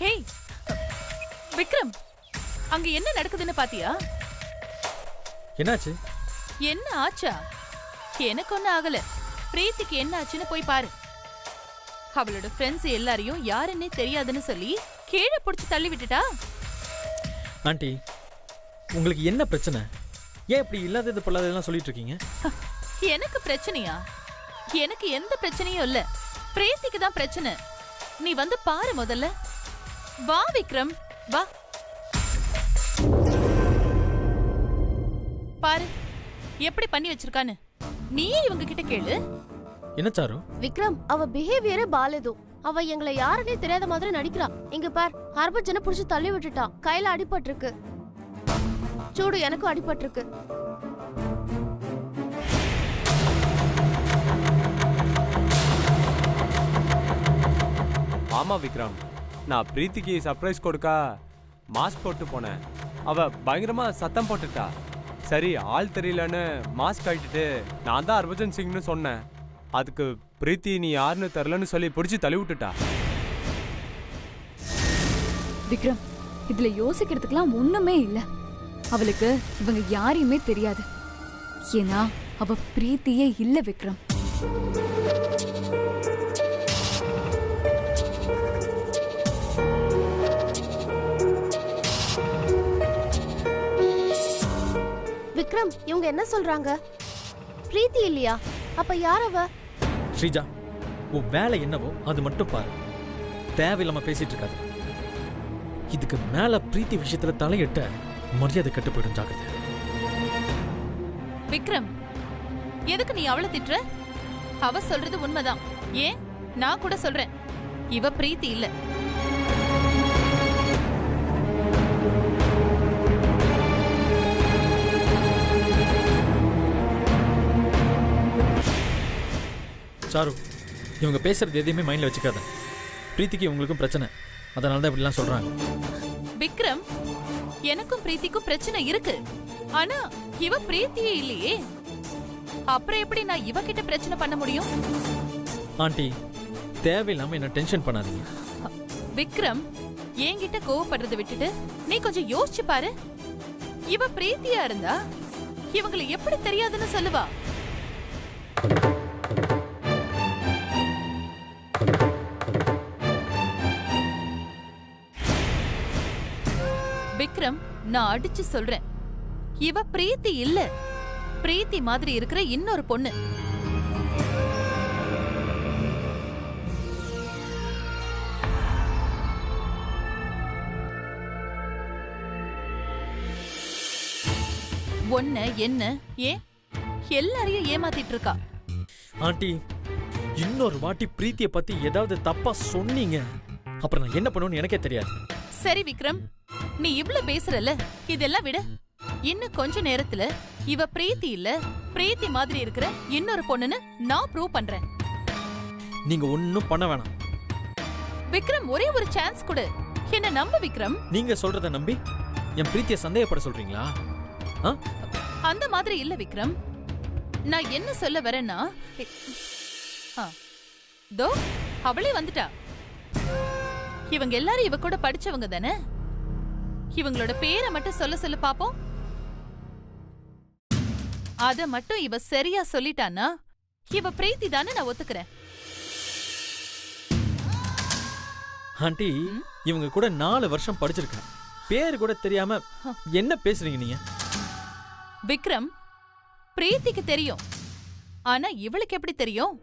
Hey Vikram, அங்க என்ன நடக்குதுன்னு பாத்தியா? என்னாச்சு? என்ன ஆச்சா? எனக்கு ஒன்னும் ஆகல. பிரீத்திக்கு என்ன ஆச்சுன்னு போய் பாரு. அவளோட ஃப்ரெண்ட்ஸ் எல்லாரையும் யாருன்னே தெரியாதுன்னு சொல்லி கீழே புடிச்சு தள்ளி விட்டுட்டா. ஆண்டி, உங்களுக்கு என்ன பிரச்சனை? ஏன் இப்படி இல்லாதது பொல்லாததெல்லாம் சொல்லிட்டு இருக்கீங்க? எனக்கு பிரச்சனையா? எனக்கு எந்த பிரச்சனையும் இல்ல. பிரீத்திக்கு தான் பிரச்சனை. நீ வந்து பாரு முதல்ல. வா விக்ரம், வா. பாரு எப்படி பண்ணி வச்சிருக்கான்னு. நீயே இவங்க கிட்ட கேளு. என்ன சாரு? விக்ரம், அவ பிஹேவியரே பாலேதோ. அவ எங்களை யாருன்னே தெரியாத மாதிரி நடிக்கிறா. இங்க பார், ஹர்பஜனை புடிச்சு தள்ளி விட்டுட்டா. கையில அடிபட்டிருக்கு. சூடு, எனக்கும் அடிபட்டிருக்கு. ஆமா விக்ரம், நான் பிரீத்திக்கு சர்ப்ரைஸ் கொடுக்க மாஸ்க் போட்டு போனேன். அவ பயங்கரமா சத்தம் போட்டுட்டா. சரி, ஆள் தெரியலன்னு மாஸ்க் கட்டிட்டு நான் தான் ஹர்பஜன் சிங்னு சொன்னேன். அதுக்கு பிரீத்தி நீ யாருன்னு தெரியலன்னு சொல்லி பிடிச்சி தள்ளி விட்டுட்டா. விக்ரம், இதுல யோசிக்கிறதுக்கெல்லாம் ஒண்ணுமே இல்ல. அவளுக்கு இவங்க யாரையுமே தெரியாது. ஏன்னா அவ பிரீத்தியே இல்ல விக்ரம். விக்ரம், இவங்க என்ன சொல்றாங்க? பிரீத்தி இல்லையா? அப்ப யார் அவ? ஸ்ரீஜா, உன் வேலை என்னவோ அது மட்டும் பாரு. தேவையில்லாம பேசிட்டு இருக்காது. இதுக்கு மேல பிரீத்தி விஷயத்துல தலையிட்ட மரியாதை கெட்டு போயிடும். ஜாக்கிரதை. விக்ரம், எதுக்கு நீ அவளை திட்டுற? அவ சொல்றது உண்மைதான். ஏன், நான் கூட சொல்றேன், இவ பிரீத்தி இல்ல. சாரு, இவங்க பேசுறது எதையுமே மைண்ட்ல வச்சுக்காத. பிரீத்திக்கு இவங்களுக்கும் பிரச்சனை, அதனால தான் இப்படிலாம் சொல்றாங்க. விக்ரம், எனக்கும் பிரீத்திக்கும் பிரச்சனை இருக்கு. ஆனா இவ பிரீத்தியே இல்லையே. அப்புறம் எப்படி நான் இவ கிட்ட பிரச்சனை பண்ண முடியும்? ஆண்டி, தேவையில்லாம என்ன டென்ஷன் பண்ணாதீங்க. விக்ரம், என்கிட்ட கோவப்படுறதை விட்டுட்டு நீ கொஞ்சம் யோசிச்சு பாரு. இவ பிரீத்தியா இருந்தா இவங்களை எப்படி தெரியாதுன்னு சொல்லுவா? விக்ரம், நான் அடிச்சு சொல்றேன், இவ பிரீத்தி இல்ல. பிரீத்தி மாதிரி இருக்கிற இன்னொரு பொண்ணு. ஒன்ன என்ன ஏன் எல்லாரையும் ஏமாத்திட்டு இருக்கா? ஆண்டி, இன்னொரு வாட்டி பிரீத்திய பத்தி ஏதாவது தப்பா சொன்னீங்க, அப்புறம் நான் என்ன பண்ணுவேன்னு எனக்கே தெரியாது. சரி விக்ரம், நீ இவ்ளோ பேசுறல, இதெல்லாம் விட. இன்னும் கொஞ்ச நேரத்துல இவ பிரீத்தி இல்ல, பிரீத்தி மாதிரி இருக்கிற இன்னொரு பொண்ணுன்னு நான் ப்ரூவ் பண்றேன். நீங்க ஒன்னும் பண்ண வேணாம். விக்ரம், ஒரே ஒரு சான்ஸ் கொடு. என்ன நம்பு விக்ரம். நீங்க சொல்றத நம்பி என் பிரீத்திய சந்தேகப்பட சொல்றீங்களா? அந்த மாதிரி இல்ல விக்ரம். நான் என்ன சொல்ல வரேன்னா, தோ அவளே வந்துட்டா. இவங்க எல்லாரும் இவ கூட படிச்சவங்க தானே. இவங்களோட பேரை மட்டும் சொல்ல பாப்போம். அத மட்டும் இவ சரியா சொல்லிட்டானா இவ பிரீத்தி தானே நான் ஒத்துக்கிறேன். ஆண்டி, இவங்க கூட 4 வருஷம் படிச்சிருக்கேன். பேரு கூட தெரியாம என்ன பேசுறீங்க நீங்க? விக்ரம், பிரீத்திக்கு தெரியும், ஆனா இவளுக்கு எப்படி தெரியும்?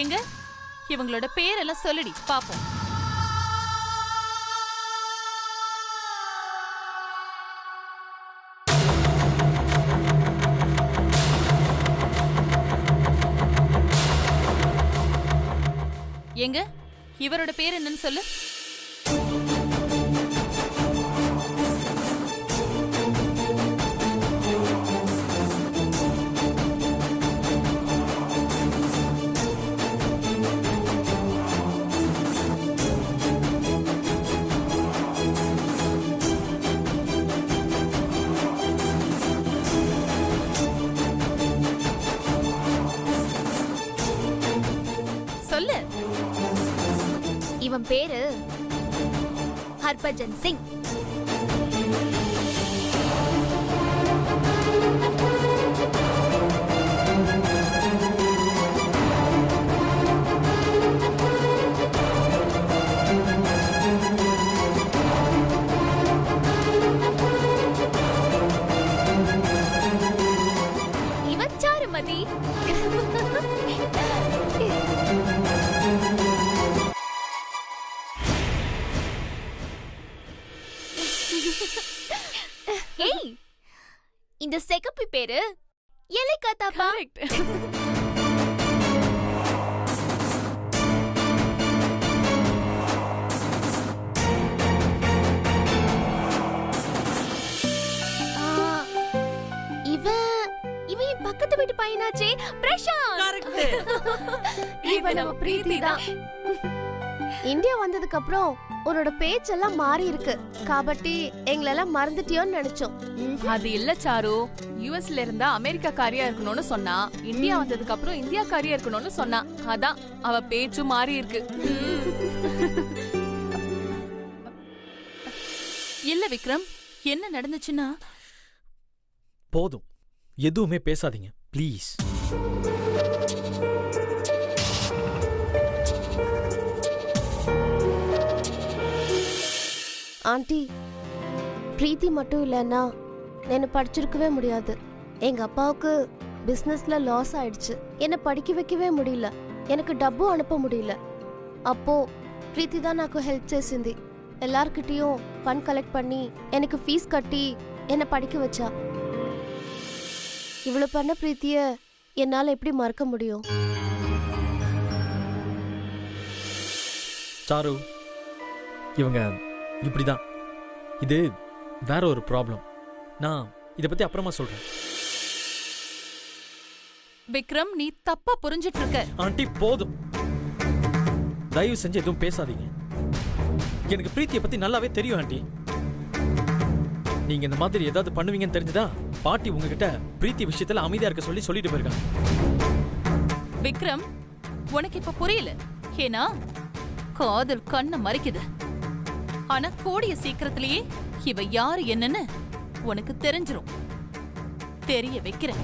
எங்க இவங்களோட பேரெல்லாம் சொல்லுடி பாப்போம். எங்க இவரோட பேர் என்னன்னு சொல்லு. சொல்லு. இவன் பேரு ஹர்பஜன் சிங். இவன் சாருமதி. ஏய், இந்த செகப்பி பேரு எலை காத்தாப்பா. இவன் என் பக்கத்து வீட்டு பையனாச்சே, பிரசாந்த். இவன் நம்ம பிரீத்தி தான். இந்தியா வந்ததுக்கு அப்புறம் உன்னோட பேச்செல்லாம் மாறி இருக்கு. காபட்டி எங்களெல்லாம் மறந்துட்டியோன்னு நினைச்சோம். அது இல்ல சாரு, யுஎஸ்ல இருந்தா அமெரிக்கா காரியா இருக்கணும்னு சொன்னா, இந்தியா வந்ததுக்கு அப்புறம் இந்தியா காரியா இருக்கணும்னு சொன்னா, அதான் அவ பேச்சும் மாறி இருக்கு. இல்ல விக்ரம், என்ன நடந்துச்சுன்னா? போதும், எதுவுமே பேசாதீங்க ப்ளீஸ். ஆண்டி, பிரீத்தி மட்டும் இல்லைன்னா என்ன படிச்சிருக்கவே முடியாது. எங்க அப்பாவுக்கு பிசினஸ்ல லாஸ் ஆயிடுச்சு. என்ன படிக்க வைக்கவே முடியல, எனக்கு டப்பு அனுப்ப முடியல. அப்போ பிரீத்தி தான் నాకు ஹெல்ப் చేసింది. எல்லார்கிட்டயும் ஃபண்ட் கலெக்ட் பண்ணி எனக்கு ஃபீஸ் கட்டி என்ன படிக்க வச்சா. இவ்வளவு பண்ண பிரீத்திய என்னால எப்படி மறக்க முடியும்? சாரு, இவங்க இப்படிதான். இது வேற ஒரு ப்ராப்ளம். நான் இத பத்தி அப்புறமா சொல்றேன். விக்ரம், நீ தப்பா புரிஞ்சிட்டு இருக்க. ஆண்டி போதும், தயவு செஞ்சு எதுவும் பேசாதீங்க. எனக்கு பிரீத்தியை பத்தி நல்லாவே தெரியும் ஆண்டி. நீங்க இந்த மாதிரி ஏதாவது பண்ணுவீங்கன்னு தெரிஞ்சுதா பாட்டி உங்ககிட்ட பிரீத்தி விஷயத்துல அமைதியா இருக்க சொல்லிட்டு போயிருக்காங்க. விக்ரம், உனக்கு இப்ப புரியல. ஏன்னா காதல் கண்ணை மறைக்குது. ஆனா கூடிய சீக்கிரத்திலேயே இவ யாரு என்னன்னு உனக்கு தெரிஞ்சிரும். தெரிய வைக்கிறேன்.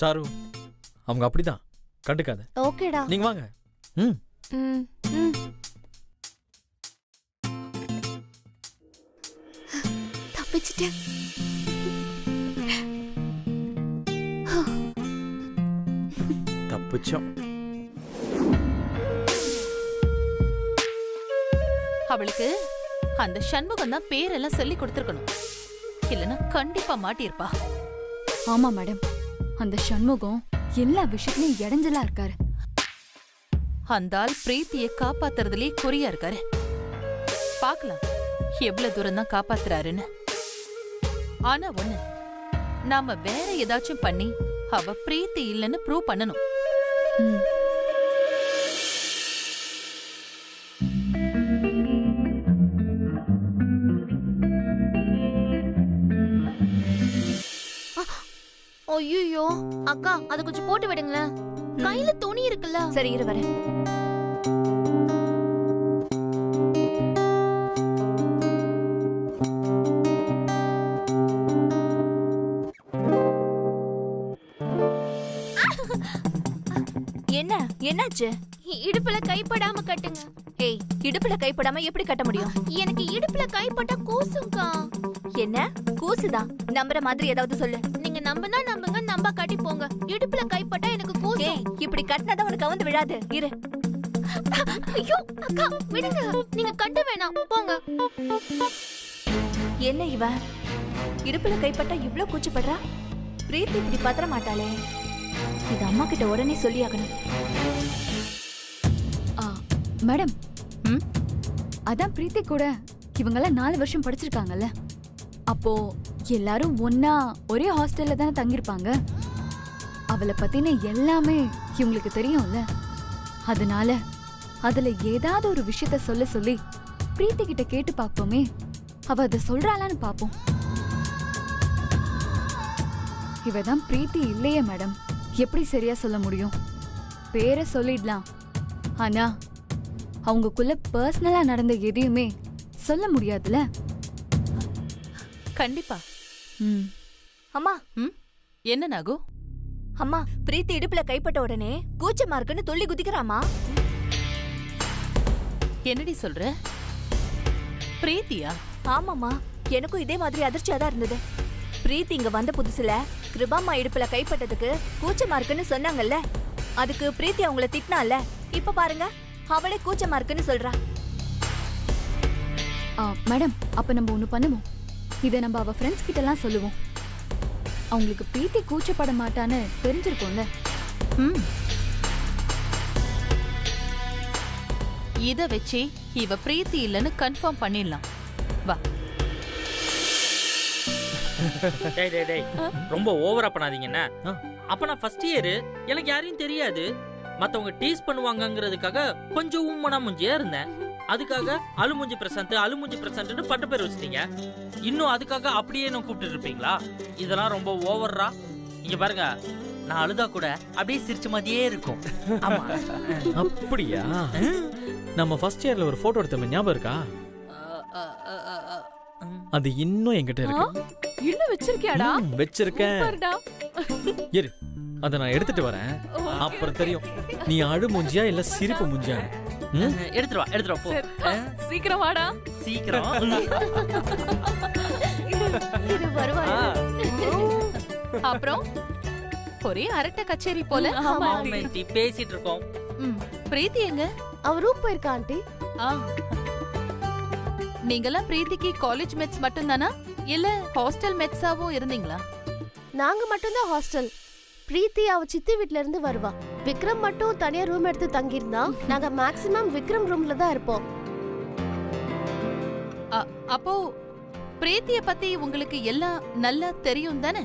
சாரு, அவங்க அப்படிதான், கண்டுக்காத. ஓகேடா, நீங்க வாங்க. தப்பிச்சிட்டேன். தப்பிச்சோம். அவளுக்கு அந்த சண்முகம் தான் பேரெல்லாம் சொல்லி கொடுத்திருக்கணும். இல்லனா கண்டிப்பா மாட்டிருப்பா. ஆமா மேடம், அந்த சண்முகம் எல்லா விஷயத்திலயும் இடைஞ்சலா இருக்காரு. அந்த ஆள் பிரீத்தியை காப்பாத்துறதுலயே குறியா இருக்காரு. பாக்கலாம் எவ்வளவு தூரம் தான் காப்பாத்துறாருன்னு. ஆனா ஒண்ணு, நாம வேற ஏதாச்சும் பண்ணி அவ பிரீத்தி இல்லைன்னு ப்ரூவ் பண்ணணும். ஐயோ அக்கா, அத கொஞ்சம் போட்டு விடுங்களேன். கையில துணி இருக்குல்ல. சரி, இரு வரேன். என்னாச்சு? இடுப்புல கைப்படாம கட்டுங்க. ஏய், இடுப்புல கைப்படாம எப்படி கட்ட முடியும்? எனக்கு இடுப்புல கைப்பட்டா கூசுங்கா. என்ன கூசுதான்? நம்புற மாதிரி ஏதாவது சொல்லு. நீங்க நம்புனா நம்புங்க, நம்ப கட்டி போங்க. இடுப்புல கைப்பட்டா எனக்கு கூசும். ஏய், இப்படி கட்டினாதான் உனக்கு வந்து விழாது. இரு. ஐயோ அக்கா, விடுங்க. நீங்க கட்ட வேணாம், போங்க. என்ன இவ இடுப்புல கைப்பட்டா இவ்ளோ கூச்சப்படுறா? பிரீத்தி இப்படி பதற மாட்டாளே. இது அம்மா கிட்ட உடனே சொல்லி ஆகணும். மேடம், அதான் பிரீத்தி கூட இவங்கெல்லாம் 4 வருஷம் படிச்சிருக்காங்கல்ல. அப்போ எல்லாரும் ஒன்னா ஒரே ஹாஸ்டல்ல தானே தங்கியிருப்பாங்க. அவளை பத்தின எல்லாமே இவங்களுக்கு தெரியும்ல. அதனால அதுல ஏதாவது ஒரு விஷயத்த சொல்லி பிரீத்தி கிட்ட கேட்டு பார்ப்போமே. அவ அதை சொல்றாளான்னு பாப்போம். இவ தான் பிரீத்தி இல்லையே மேடம். எப்படி சரியா சொல்ல முடியும்? பேரை சொல்லிடலாம், ஆனா அவங்களுக்குள்ள பர்சனலா நடந்த எதையுமே சொல்ல முடியாதுல. கண்டிப்பா. ம். அம்மா என்ன நாகு? அம்மா, பிரீத்தி இடுப்புல கைப்பட்ட உடனே கூச்சமா இருக்குன்னு துள்ளி குதிக்கிறாமா. என்னடி சொல்ற? பிரீத்தியா? ஆமாமா, எனக்கும் இதே மாதிரி அதிர்ச்சியா தான் இருந்தது. பிரீத்தி இங்க வந்த புதுசுல கிருபாமா இடுப்புல கைப்பட்டதுக்கு கூச்சமா இருக்குன்னு சொன்னாங்கல்ல, அதுக்கு பிரீத்தி அவங்கள திட்டினால. இப்ப பாருங்க, அவளே கூச்சமா இருக்குன்னு சொல்றா. மேடம், அப்ப நம்ம ஒண்ணு பண்ணுவோம். இதை நம்ம அவ ஃப்ரெண்ட்ஸ் கிட்ட எல்லாம் சொல்லுவோம். அவங்களுக்கு பிரீத்தி கூச்சப்பட மாட்டான்னு தெரிஞ்சிருக்கும்ல. இத வச்சு இவ பிரீத்தி இல்லன்னு கன்ஃபார்ம் பண்ணிடலாம். வா. டேய் டேய் டேய், ரொம்ப ஓவரா பண்ணாதீங்கண்ணா. அப்ப நான் ஃபர்ஸ்ட் இயர், எனக்கு யாரையும் தெரியாது. மத்தவங்க டீஸ் பண்ணுவாங்கங்கிறதுக்காக கொஞ்சம் ஊமனா முஞ்சியா இருந்தேன். அதுக்காக அழுமுஞ்சி பிரசன்ட்னு பட்ட பேர் வச்சிட்டீங்க. இன்னும் அதுக்காக அப்படியே நான் கூப்பிட்டு இருப்பீங்களா? இதெல்லாம் ரொம்ப ஓவர்ரா. இங்க பாருங்க, நான் அழுதா கூட அப்படியே சிரிச்ச மாதிரியே இருக்கும். ஆமா. அப்படியா? நம்ம ஃபர்ஸ்ட் இயர்ல ஒரு போட்டோ எடுத்தோம், ஞாபகம் இருக்கா? அது இன்னும் என்கிட்ட இருக்கு. இன்னும் வச்சிருக்கியாடா? வச்சிருக்கேன். இரு, அத நான் எடுத்துட்டு வரேன். அப்புறம் தெரியும் நீ அழு மூஞ்சியா இல்ல சிரிப்பு மூஞ்சியா. எடுத்துட்டு வா போ. சீக்கிரம் வாடா. சீக்கிரம். இது வருவாயா? அப்புறம் ஒரே அரட்டை கச்சேரி போல. ஆமாண்டி, பேசிட்டு இருக்கோம். பிரீத்தி எங்க? அவ ரூம் போயிருக்கா ஆண்டி. நீங்கெல்லாம் பிரீத்திக்கு காலேஜ் மெட்ஸ் மட்டும் தானா இல்ல ஹாஸ்டல் மெட்ஸாவும் இருந்தீங்களா? நாங்க மட்டும்தான் ஹாஸ்டல். பிரீத்தி அவ சித்தி வீட்ல இருந்து வருவா. விக்ரம் மட்டும் தனியா ரூம் எடுத்து தங்கியிருந்தா. நாங்க மேக்ஸிமம் விக்ரம் ரூம்ல தான் இருப்போம். அப்போ பிரீத்திய பத்தி உங்களுக்கு எல்லாம் நல்லா தெரியும் தானே?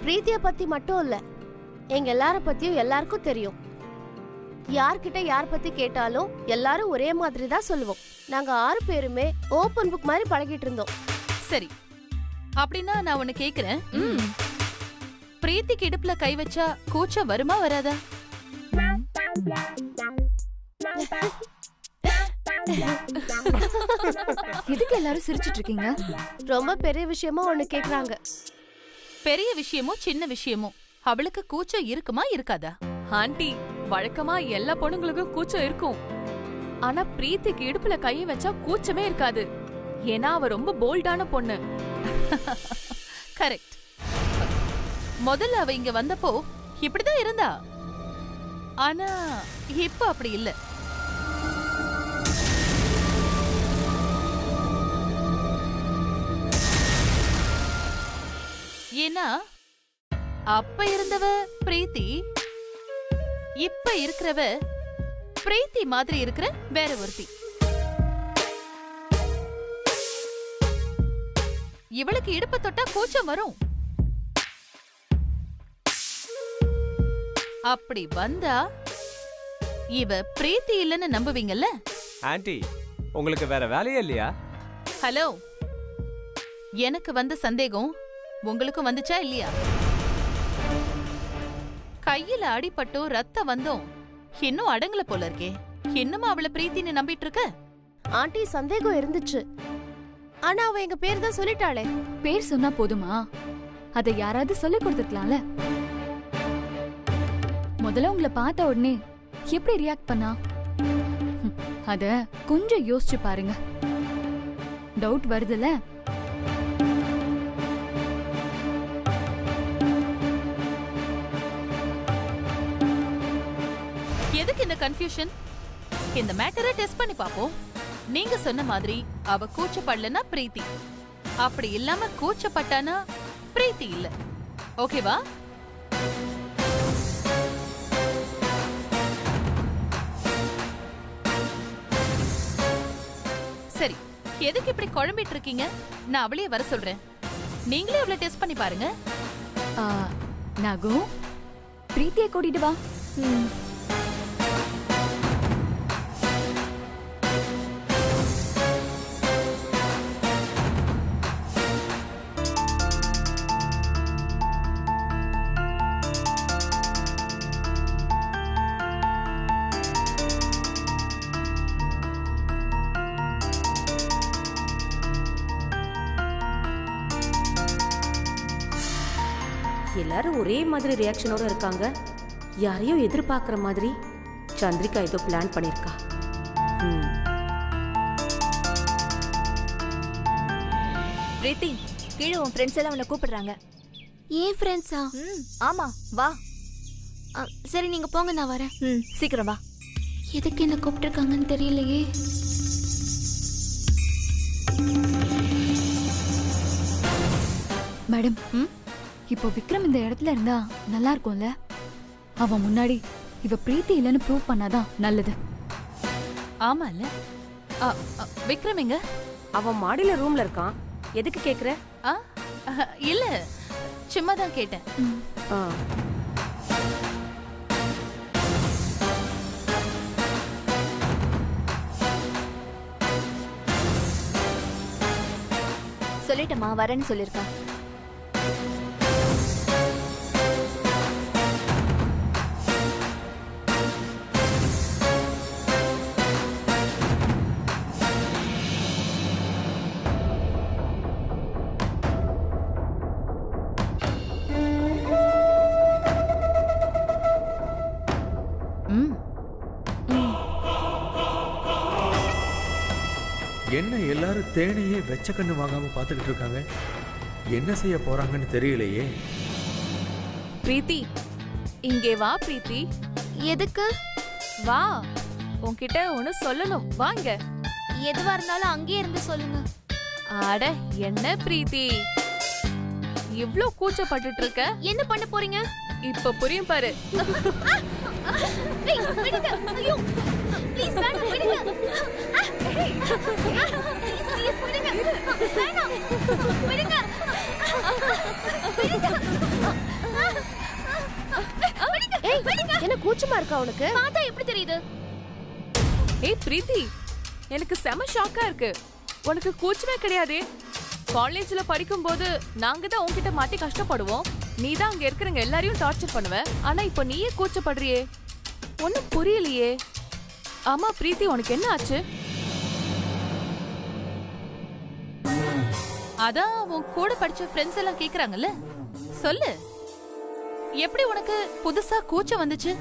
பிரீத்திய பத்தி மட்டும் இல்ல, எங்க எல்லார பத்தியும் எல்லாருக்கும் தெரியும். யார்கிட்ட யார் பத்தி கேட்டாலும் எல்லாரும் ஒரே மாதிரி தான் சொல்லுவோம். நாங்க 6 பேருமே ஓபன் புக் மாதிரி பழகிட்டு இருந்தோம். சரி, அப்படின்னா நான் ஒன்னு கேக்குறேன். பிரீத்திக்கு இடுப்புல கை வச்சா கூச்சம் வருமா வராதா? எதுக்கு எல்லாரும் சிரிச்சிட்டு இருக்கீங்க? ரொம்ப பெரிய விஷயமா ஒண்ணு கேக்குறாங்க. பெரிய விஷயமோ சின்ன விஷயமோ அவளுக்கு கூச்சம் இருக்குமா இருக்காதா? ஆண்டி, வழக்கமா எல்லா பொண்ணுங்களுக்கும் கூச்சம் இருக்கும். ஆனா பிரீத்திக்கு இடுப்புல கையை வச்சா கூச்சமே இருக்காது. ஏன்னா அவ ரொம்ப போல்டான பொண்ணு. கரெக்ட். முதல்ல அவ இங்க வந்தப்போ இப்படிதான் இருந்தா. ஆனா இப்ப அப்படி இல்ல. ஏன்னா அப்ப இருந்தவ பிரீத்தி, இப்ப இருக்கிறவ பிரீத்தி மாதிரி இருக்கிற வேற ஒருத்தி. இவளுக்கு இடுப்பு தொட்டா கூச்சம் வரும். அப்படி வந்தா இவ பிரீத்தி இல்லன்னு நம்புவீங்கல்ல? ஆன்ட்டி, உங்களுக்கு வேற வேலையே இல்லையா? ஹலோ, எனக்கு வந்த சந்தேகம் உங்களுக்கும் வந்துச்சா இல்லையா? கையில அடிபட்டும் ரத்தம் வந்தோம் இன்னும் அடங்கல போல இருக்கே. இன்னும் அவளை பிரீத்தின்னு நம்பிட்டு இருக்க? ஆண்டி, சந்தேகம் இருந்துச்சு. ஆனா அவ எங்க பேர் தான் சொல்லிட்டாளே. பேர் சொன்னா போதுமா? அதை யாராவது சொல்லி கொடுத்துருக்கலாம்ல. முதல்ல உங்களை பார்த்த உடனே எப்படி ரியாக்ட் பண்ணா அத கொஞ்சம் யோசிச்சு பாருங்க. டவுட் வருதுல? எதுக்கு இந்த கன்ஃபியூஷன்? இந்த மேட்டரை டெஸ்ட் பண்ணி பாப்போம். நீங்க சொன்ன மாதிரி அவ கூச்சப்படலனா பிரீத்தி, அப்படி இல்லாம கூச்சப்பட்டானா பிரீத்தி இல்ல. ஓகேவா? சரி, எதுக்கு இப்படி குழம்பிட்டு இருக்கீங்க? நான் அவளையே வர சொல்றேன். நீங்களே அவளை டெஸ்ட் பண்ணி பாருங்க. நாகு, பிரீத்தியை கூட்டிட்டு வா. எல்லாரும் ஒரே மாதிரி ரியாக்ஷனோட இருக்காங்க. யாரையும் எதிர்பார்க்குற மாதிரி சந்திரிகா ஏதோ பிளான் பண்ணிருக்கா. பிரீத்தி, கீழே உன் ஃப்ரெண்ட்ஸ் எல்லாம் உன்னை கூப்பிடுறாங்க. ஏன் ஃப்ரெண்ட்ஸா? ஆமா, வா. சரி நீங்க போங்க, நான் வரேன். சீக்கிரம் வா. எதுக்கு என்ன கூப்பிட்டுருக்காங்கன்னு தெரியலையே. மேடம், இப்போ விக்ரம் இந்த இடத்துல இருந்தா நல்லா இருக்கும்ல? அவன் முன்னாடி இவ பிரீத்தி இல்லைன்னு ப்ரூவ் பண்ணாதான் நல்லது. ஆமால. விக்ரம் எங்க? அவன் மாடியில ரூம்ல இருக்கான். எதுக்கு கேக்குற? இல்ல, சும்மா தான் கேட்டேன். சொல்லிட்டமா, வரேன்னு சொல்லிருக்கான். என்ன எல்லாரும் தேனையே வெச்ச கண்ணு வாங்காம பாத்துக்கிட்டு இருக்காங்க? என்ன செய்ய போறாங்கன்னு தெரியலையே. பிரீத்தி, இங்கே வா. பிரீத்தி, எதுக்கு? வா, உன்கிட்ட ஒன்னு சொல்லணும். வாங்க. எதுவா இருந்தாலும் அங்கேயே இருந்து சொல்லுங்க. அட என்ன பிரீத்தி, இவ்ளோ கூச்சப்பட்டுட்டு இருக்க? என்ன பண்ண போறீங்க? இப்ப புரியும் பாரு. என்ன கூச்சமா இருக்கா உனக்கு? பார்த்தா எப்படி தெரியுது? ஏய் பிரீத்தி, எனக்கு செம ஷாக்கா இருக்கு. உனக்கு கூச்சமே கிடையாதே. காலேஜ்ல படிக்கும் போது நாங்க தான் உன்கிட்ட மாட்டி கஷ்டப்படுவோம். நீ தான் அங்க இருக்கிறவங்க எல்லாரையும் டார்ச்சர் பண்ணுவ. ஆனா இப்ப நீயே கூச்சப்படுறியே, ஒன்னும் புரியலையே. ஆமா பிரீத்தி, உனக்கு என்ன ஆச்சு? அதான் உன் கூட படிச்ச ஃப்ரெண்ட்ஸ் எல்லாம் கேக்குறாங்கல்ல, சொல்லு. எப்படி உனக்கு புதுசா கூச்சம் வந்துச்சு?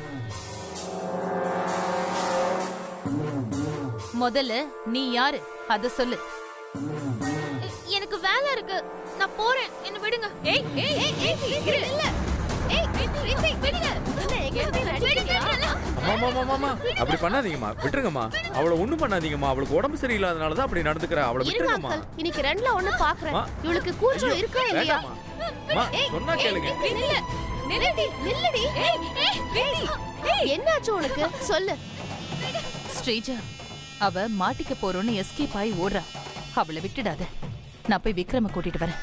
முதல்ல நீ யாரு அத சொல்லு. எனக்கு வேலை இருக்கு, நான் போறேன், என்ன விடுங்க. ஏய் ஏய் ஏய் இல்ல. ஏய் விடுங்க. மாமா அப்படி பண்ணாதீங்கம்மா, விட்டுருங்கம்மா. அவளை ஒண்ணும் பண்ணாதீங்கம்மா. அவளுக்கு உடம்பு சரியில்லாதனாலதான் அப்படி நடந்துக்கிறா. அவளை விட்டுருங்கம்மா. இன்னைக்கு ரெண்டுல ஒண்ணு பாக்குறேன். இவளுக்கு கூச்சம் இருக்கா இல்லையா? சொன்னா கேளுங்க. நில்லடி. என்னாச்சு உனக்கு? சொல்லு. ஸ்ரீஜா, அவ மாட்டிக்க போறோன்னு எஸ்கேப் ஆகி ஓடுறா. அவளை விட்டுடாத. நான் போய் விக்ரம கூட்டிட்டு வரேன்.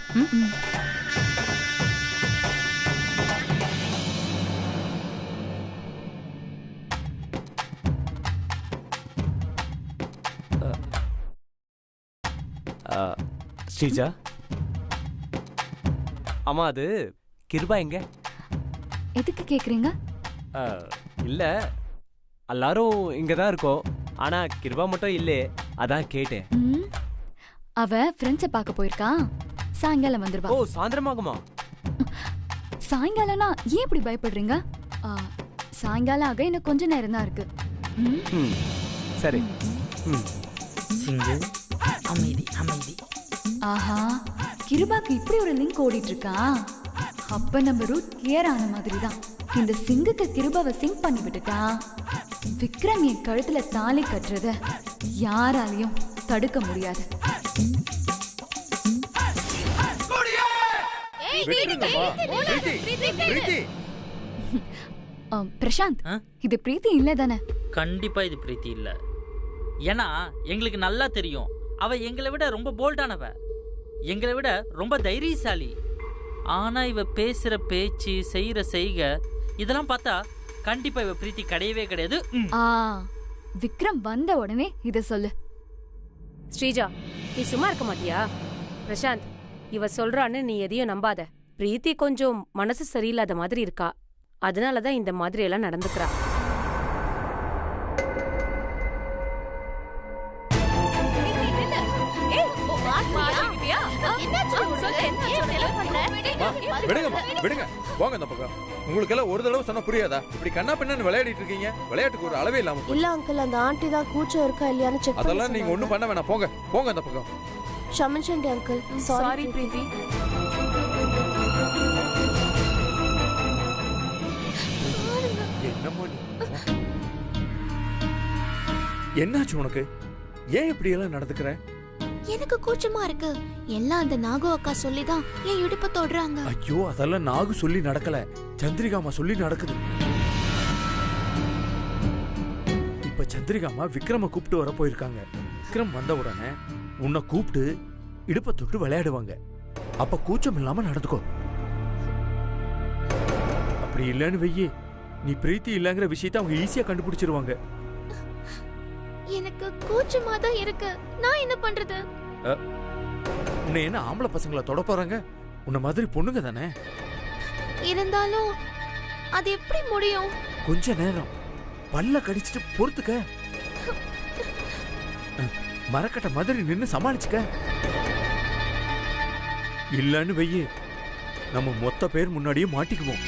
ஸ்ரீஜா, ஆமா அது கிருபா எங்க? எதுக்கு கேக்குறீங்க? இல்ல, எல்லாரும் இங்கதான் இருக்கோம். ஆனா கிருபா மட்டும் இல்லையே, அதான் கேட்டேன். அவ ஃப்ரெண்ட்ஸை பார்க்க போயிருக்கா. சாயங்காலம் வந்துருவா. ஓ, சாயந்தரமாகுமா? சாயங்காலம்னா ஏன் இப்படி பயப்படுறீங்க? சாயங்காலம் ஆக இன்னும் கொஞ்ச நேரம் தான் இருக்கு. சரி. சிங்கிள் அமைதி அமைதி. ஆஹா, கிருபாக்கு இப்படி ஒரு லிங்க் ஓடிட்டு இருக்கா. அப்ப நம்ம ரூட் கிளியர் ஆன மாதிரி தான். இந்த சிங்குக்கு கிருபாவை சிங்க் பண்ணி விட்டுட்டா விக்ரம் என் கழுத்துல தாலி கட்டுறத யாராலையும் தடுக்க முடியாது. பிரசாந்த், இது பிரீத்தி இல்ல தானே? கண்டிப்பா இது பிரீத்தி இல்ல. ஏன்னா எங்களுக்கு நல்லா தெரியும், அவ எங்களை விட ரொம்ப போல்டானவ, எங்களை விட ரொம்ப தைரியசாலி. ஆனா இவ பேசுற பேச்சு, செய்யற செய்க இதெல்லாம் பார்த்தா கண்டிப்பா இவ பிரீத்தி கிடையவே கிடையாது. விக்ரம் வந்த உடனே இத சொல்லு. ஸ்ரீஜா, நீ சும்மா இருக்க மாட்டியா? பிரசாந்த், இவ சொல்றான்னு நீ எதையும் நம்பாத. பிரீத்தி கொஞ்சம் மனசு சரியில்லாத மாதிரி இருக்கா. அதனாலதான் இந்த மாதிரி எல்லாம் நடந்துக்கிறா. விடுங்கம்மா விடுங்க போங்க அந்த பக்கம். உங்களுக்கு எல்லாம் ஒரு தடவை சொன்னா புரியாதா? இப்படி கண்ணா பின்னான்னு விளையாடிட்டு இருக்கீங்க. விளையாட்டுக்கு ஒரு அளவே இல்லாம போச்சு. இல்ல அங்கிள், அந்த ஆண்டி தான் கூச்சம் இருக்கா இல்லையான்னு செக் அதெல்லாம் நீங்க ஒண்ணும் பண்ண வேணாம். போங்க போங்க அந்த பக்கம். ஷமன்சண்டி அங்கிள், சாரி பிரீத்தி. என்னம்மா நீ? என்னாச்சு உனக்கு? ஏன் இப்படி எல்லாம் நடந்துக்கிற? எனக்கு கூச்சமா இருக்கு. எல்லாம் அந்த நாகு அக்கா சொல்லிதான் என் இடுப்ப தொடுறாங்க. ஐயோ, அதெல்லாம் நாகு சொல்லி நடக்கல, சந்திரிகாமா சொல்லி நடக்குது. இப்ப சந்திரிகாமா விக்ரம கூப்பிட்டு வர போயிருக்காங்க. விக்ரம் வந்த உடனே உன்னை கூப்பிட்டு இடுப்ப தொட்டு விளையாடுவாங்க. அப்ப கூச்சம் இல்லாம நடந்துக்கோ. அப்படி இல்லன்னு வெய்யே, நீ பிரீத்தி இல்லங்கிற விஷயத்தை அவங்க ஈஸியா கண்டுபிடிச்சிருவாங்க. எனக்கு கூச்சமா தான் இருக்கு. நான் என்ன பண்றது? உன்னை என்ன ஆம்பளை பசங்களை தொட போறாங்க? உன்ன மாதிரி பொண்ணுங்க தானே. இருந்தாலும் அது எப்படி முடியும்? கொஞ்ச நேரம் பல்ல கடிச்சிட்டு பொறுத்துக்க. மரக்கட்ட மாதிரி நின்னு சமாளிச்சுக்க. இல்லன்னு வெய்யே, நம்ம மொத்த பேர் முன்னாடியே மாட்டிக்குவோம்.